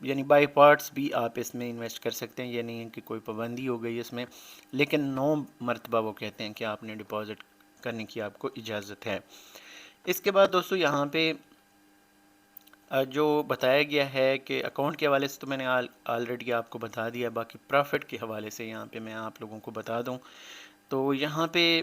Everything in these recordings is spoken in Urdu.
یعنی بائی پارٹس بھی آپ اس میں انویسٹ کر سکتے ہیں، یہ نہیں ہے کہ کوئی پابندی ہو گئی اس میں، لیکن 9 مرتبہ وہ کہتے ہیں کہ آپ نے ڈپازٹ کرنے کی آپ کو اجازت ہے۔ اس کے بعد دوستو یہاں پہ جو بتایا گیا ہے کہ اکاؤنٹ کے حوالے سے تو میں نے آلریڈی آپ کو بتا دیا، باقی پروفٹ کے حوالے سے یہاں پہ میں آپ لوگوں کو بتا دوں تو یہاں پہ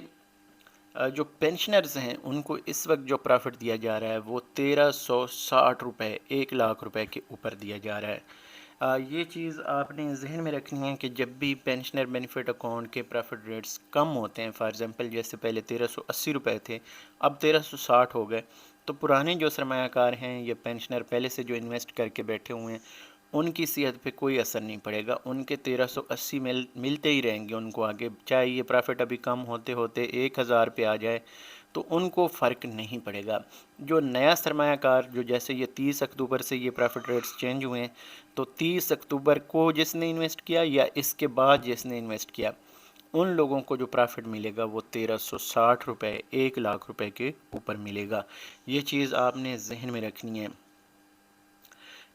جو پینشنرز ہیں ان کو اس وقت جو پرافٹ دیا جا رہا ہے وہ 1360 روپے، 1 لاکھ روپے کے اوپر دیا جا رہا ہے۔ یہ چیز آپ نے ذہن میں رکھنی ہے کہ جب بھی پینشنر بینیفٹ اکاؤنٹ کے پرافٹ ریٹس کم ہوتے ہیں، فار ایگزامپل جیسے پہلے 1380 روپے تھے، اب 1360 ہو گئے، تو پرانے جو سرمایہ کار ہیں یا پینشنر پہلے سے جو انویسٹ کر کے بیٹھے ہوئے ہیں ان کی صحت پہ کوئی اثر نہیں پڑے گا، ان کے 1380 ملتے ہی رہیں گے ان کو آگے، چاہے یہ پرافٹ ابھی کم ہوتے ہوتے 1000 پہ آ جائے تو ان کو فرق نہیں پڑے گا۔ جو نیا سرمایہ کار جو جیسے یہ 30 اکتوبر سے یہ پرافٹ ریٹس چینج ہوئے ہیں، تو 30 اکتوبر کو جس نے انویسٹ کیا یا اس کے بعد جس نے انویسٹ کیا، ان لوگوں کو جو پرافٹ ملے گا وہ 1360 روپے، 1 لاکھ روپے کے اوپر ملے گا۔ یہ چیز آپ نے ذہن میں رکھنی ہے۔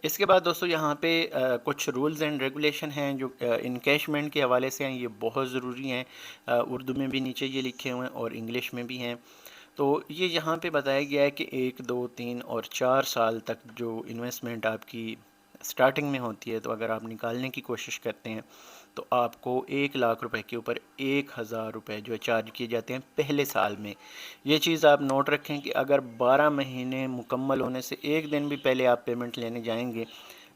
اس کے بعد دوستو یہاں پہ کچھ رولز اینڈ ریگولیشن ہیں جو انکیشمنٹ کے حوالے سے ہیں، یہ بہت ضروری ہیں، اردو میں بھی نیچے یہ لکھے ہوئے ہیں اور انگلش میں بھی ہیں۔ تو یہ یہاں پہ بتایا گیا ہے کہ 1، 2، 3 اور 4 سال تک جو انویسٹمنٹ آپ کی سٹارٹنگ میں ہوتی ہے، تو اگر آپ نکالنے کی کوشش کرتے ہیں تو آپ کو 1 لاکھ روپے کے اوپر 1000 روپے جو چارج کیے جاتے ہیں پہلے سال میں۔ یہ چیز آپ نوٹ رکھیں کہ اگر 12 مہینے مکمل ہونے سے ایک دن بھی پہلے آپ پیمنٹ لینے جائیں گے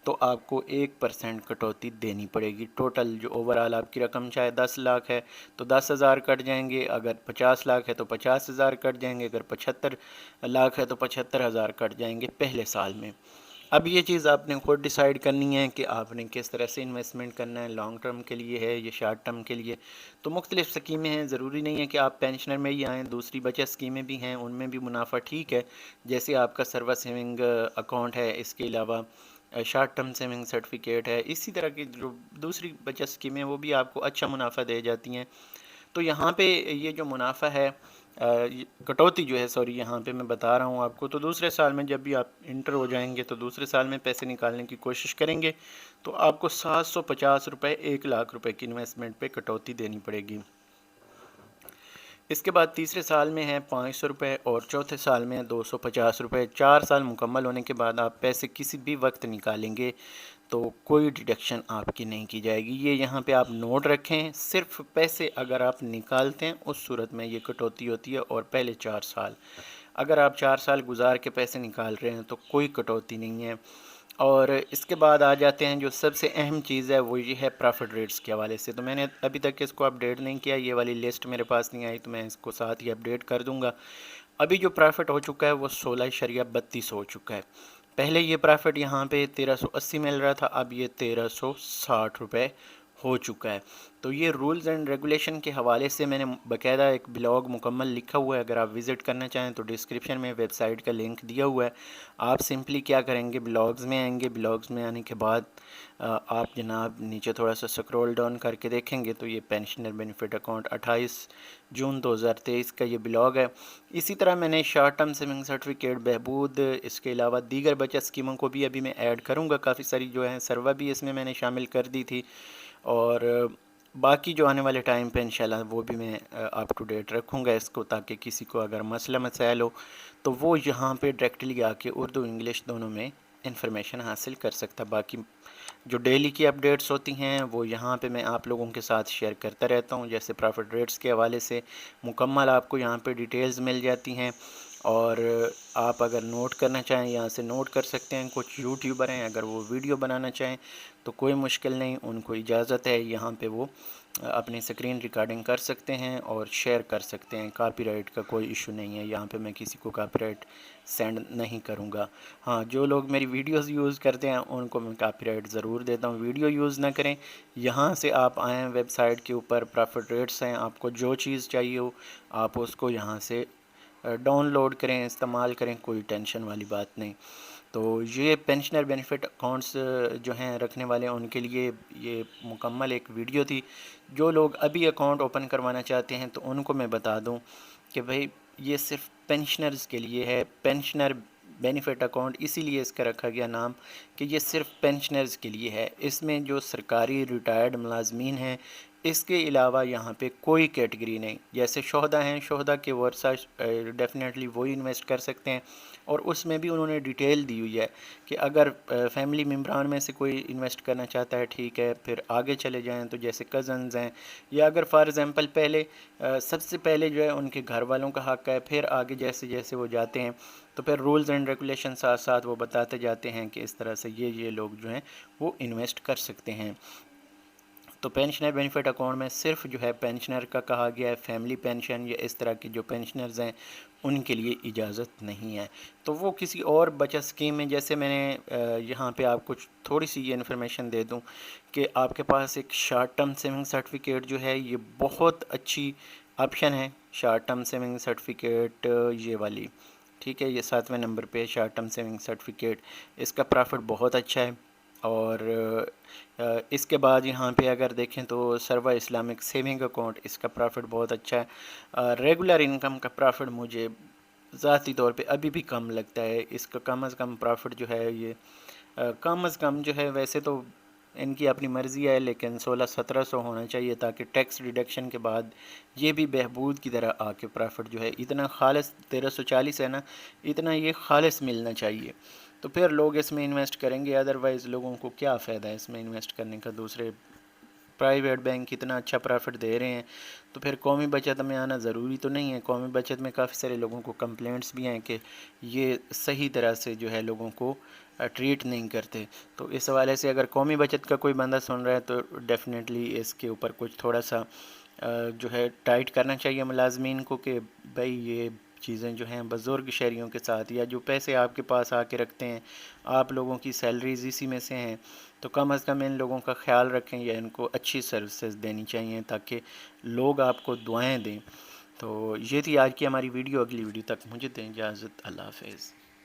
تو آپ کو 1% کٹوتی دینی پڑے گی۔ ٹوٹل جو اوورال آپ کی رقم چاہے 10 لاکھ ہے تو 10,000 کٹ جائیں گے، اگر 50 لاکھ ہے تو 50,000 کٹ جائیں گے، اگر 75 لاکھ ہے تو 75,000 کٹ جائیں گے پہلے سال میں۔ اب یہ چیز آپ نے خود ڈیسائیڈ کرنی ہے کہ آپ نے کس طرح سے انویسٹمنٹ کرنا ہے، لانگ ٹرم کے لیے ہے یا شارٹ ٹرم کے لیے۔ تو مختلف اسکیمیں ہیں، ضروری نہیں ہے کہ آپ پینشنر میں ہی آئیں، دوسری بچت اسکیمیں بھی ہیں، ان میں بھی منافع ٹھیک ہے، جیسے آپ کا سرور سیونگ اکاؤنٹ ہے، اس کے علاوہ شارٹ ٹرم سیونگ سرٹیفکیٹ ہے، اسی طرح کی جو دوسری بچت اسکیمیں وہ بھی آپ کو اچھا منافع دے جاتی ہیں۔ تو یہاں پہ یہ جو منافع ہے، کٹوتی جو ہے سوری یہاں پہ میں بتا رہا ہوں آپ کو، تو دوسرے سال میں جب بھی آپ انٹر ہو جائیں گے تو دوسرے سال میں پیسے نکالنے کی کوشش کریں گے تو آپ کو 750 روپے، 1 لاکھ روپے کی انویسٹمنٹ پہ کٹوتی دینی پڑے گی۔ اس کے بعد تیسرے سال میں ہے 500 روپے اور چوتھے سال میں ہے 250 روپے۔ 4 سال مکمل ہونے کے بعد آپ پیسے کسی بھی وقت نکالیں گے تو کوئی ڈیڈکشن آپ کی نہیں کی جائے گی۔ یہ یہاں پہ آپ نوٹ رکھیں، صرف پیسے اگر آپ نکالتے ہیں اس صورت میں یہ کٹوتی ہوتی ہے، اور پہلے 4 سال اگر آپ 4 سال گزار کے پیسے نکال رہے ہیں تو کوئی کٹوتی نہیں ہے۔ اور اس کے بعد آ جاتے ہیں جو سب سے اہم چیز ہے، وہ یہ ہے پرافٹ ریٹس کے حوالے سے۔ تو میں نے ابھی تک اس کو اپڈیٹ نہیں کیا، یہ والی لسٹ میرے پاس نہیں آئی، تو میں اس کو ساتھ ہی اپڈیٹ کر دوں گا۔ ابھی جو پرافٹ ہو چکا ہے وہ 16.32 ہو چکا ہے۔ پہلے یہ پرافٹ یہاں پہ 1380 مل رہا تھا، اب یہ 1360 روپے ہو چکا ہے۔ تو یہ رولز اینڈ ریگولیشن کے حوالے سے میں نے باقاعدہ ایک بلاگ مکمل لکھا ہوا ہے، اگر آپ وزٹ کرنا چاہیں تو ڈسکرپشن میں ویب سائٹ کا لنک دیا ہوا ہے۔ آپ سمپلی کیا کریں گے، بلاگز میں آئیں گے، بلاگز میں آنے کے بعد آپ جناب نیچے تھوڑا سا سکرول ڈاؤن کر کے دیکھیں گے تو یہ پینشنر بینیفٹ اکاؤنٹ 28 جون 2023 کا یہ بلاگ ہے۔ اسی طرح میں نے شارٹ ٹرم سیونگ سرٹیفکیٹ، بہبود، اس کے علاوہ دیگر بچت اسکیموں کو بھی ابھی میں ایڈ کروں گا، کافی ساری جو ہیں سروا بھی اس میں نے شامل کر دی تھی، اور باقی جو آنے والے ٹائم پہ انشاءاللہ وہ بھی میں اپ ٹو ڈیٹ رکھوں گا اس کو، تاکہ کسی کو اگر مسئلہ مسائل ہو تو وہ یہاں پہ ڈائریکٹلی آ کے اردو انگلش دونوں میں انفارمیشن حاصل کر سکتا۔ باقی جو ڈیلی کی اپڈیٹس ہوتی ہیں وہ یہاں پہ میں آپ لوگوں کے ساتھ شیئر کرتا رہتا ہوں، جیسے پرافٹ ریٹس کے حوالے سے مکمل آپ کو یہاں پہ ڈیٹیلز مل جاتی ہیں، اور آپ اگر نوٹ کرنا چاہیں یہاں سے نوٹ کر سکتے ہیں۔ کچھ یوٹیوبر ہیں اگر وہ ویڈیو بنانا چاہیں تو کوئی مشکل نہیں، ان کو اجازت ہے، یہاں پہ وہ اپنی سکرین ریکارڈنگ کر سکتے ہیں اور شیئر کر سکتے ہیں، کاپی رائٹ کا کوئی ایشو نہیں ہے، یہاں پہ میں کسی کو کاپی رائٹ سینڈ نہیں کروں گا۔ ہاں، جو لوگ میری ویڈیوز یوز کرتے ہیں ان کو میں کاپی رائٹ ضرور دیتا ہوں، ویڈیو یوز نہ کریں۔ یہاں سے آپ آئیں ویب سائٹ کے اوپر، پرافٹ ریٹس ہیں، آپ کو جو چیز چاہیے ہو آپ اس کو یہاں سے ڈاؤن لوڈ کریں، استعمال کریں، کوئی ٹینشن والی بات نہیں۔ تو یہ پینشنر بینیفٹ اکاؤنٹس جو ہیں رکھنے والے ان کے لیے یہ مکمل ایک ویڈیو تھی۔ جو لوگ ابھی اکاؤنٹ اوپن کروانا چاہتے ہیں تو ان کو میں بتا دوں کہ بھئی یہ صرف پینشنرز کے لیے ہے، پینشنر بینیفٹ اکاؤنٹ اسی لیے اس کا رکھا گیا نام کہ یہ صرف پینشنرز کے لیے ہے، اس میں جو سرکاری ریٹائرڈ ملازمین ہیں اس کے علاوہ یہاں پہ کوئی کیٹیگری نہیں، جیسے شہداء ہیں، شہداء کے ورثہ ڈیفینیٹلی وہی انویسٹ کر سکتے ہیں، اور اس میں بھی انہوں نے ڈیٹیل دی ہوئی ہے کہ اگر فیملی ممبران میں سے کوئی انویسٹ کرنا چاہتا ہے ٹھیک ہے، پھر آگے چلے جائیں تو جیسے کزنز ہیں، یا اگر فار ایگزامپل پہلے سب سے پہلے جو ہے ان کے گھر والوں کا حق ہے، پھر آگے جیسے جیسے وہ جاتے ہیں تو پھر رولز اینڈ ریگولیشن ساتھ ساتھ وہ بتاتے جاتے ہیں کہ اس طرح سے یہ لوگ جو ہیں وہ انویسٹ کر سکتے ہیں۔ تو پینشنر بینیفٹ اکاؤنٹ میں صرف جو ہے پینشنر کا کہا گیا ہے، فیملی پینشن یا اس طرح کے جو پینشنرز ہیں ان کے لیے اجازت نہیں ہے۔ تو وہ کسی اور بچت اسکیم میں، جیسے میں نے یہاں پہ آپ کو تھوڑی سی یہ انفارمیشن دے دوں کہ آپ کے پاس ایک شارٹ ٹرم سیونگ سرٹیفکیٹ جو ہے یہ بہت اچھی آپشن ہے، شارٹ ٹرم سیونگ سرٹیفکیٹ یہ والی، ٹھیک ہے، یہ 7ویں نمبر پہ شارٹ ٹرم سیونگ سرٹیفکیٹ، اس کا پرافٹ بہت اچھا ہے۔ اور اس کے بعد یہاں پہ اگر دیکھیں تو سروا اسلامک سیونگ اکاؤنٹ، اس کا پرافٹ بہت اچھا ہے۔ ریگولر انکم کا پرافٹ مجھے ذاتی طور پہ ابھی بھی کم لگتا ہے، اس کا کم از کم پرافٹ جو ہے یہ کم از کم جو ہے، ویسے تو ان کی اپنی مرضی ہے لیکن 1600-1700 ہونا چاہیے تاکہ ٹیکس ڈیڈکشن کے بعد یہ بھی بہبود کی طرح آ کے پرافٹ جو ہے اتنا خالص 1340 ہے نا، اتنا یہ خالص ملنا چاہیے، تو پھر لوگ اس میں انویسٹ کریں گے، ادروائز لوگوں کو کیا فائدہ ہے اس میں انویسٹ کرنے کا؟ دوسرے پرائیویٹ بینک اتنا اچھا پرافٹ دے رہے ہیں تو پھر قومی بچت میں آنا ضروری تو نہیں ہے؟ قومی بچت میں کافی سارے لوگوں کو کمپلینٹس بھی ہیں کہ یہ صحیح طرح سے جو ہے لوگوں کو ٹریٹ نہیں کرتے، تو اس حوالے سے اگر قومی بچت کا کوئی بندہ سن رہا ہے تو ڈیفینیٹلی اس کے اوپر کچھ تھوڑا سا جو ہے ٹائٹ کرنا چاہیے ملازمین کو کہ بھائی یہ چیزیں جو ہیں بزرگ شہریوں کے ساتھ، یا جو پیسے آپ کے پاس آ کے رکھتے ہیں، آپ لوگوں کی سیلریز اسی میں سے ہیں، تو کم از کم ان لوگوں کا خیال رکھیں یا ان کو اچھی سروسز دینی چاہیے تاکہ لوگ آپ کو دعائیں دیں۔ تو یہ تھی آج کی ہماری ویڈیو، اگلی ویڈیو تک مجھے دیں اجازت، اللہ حافظ۔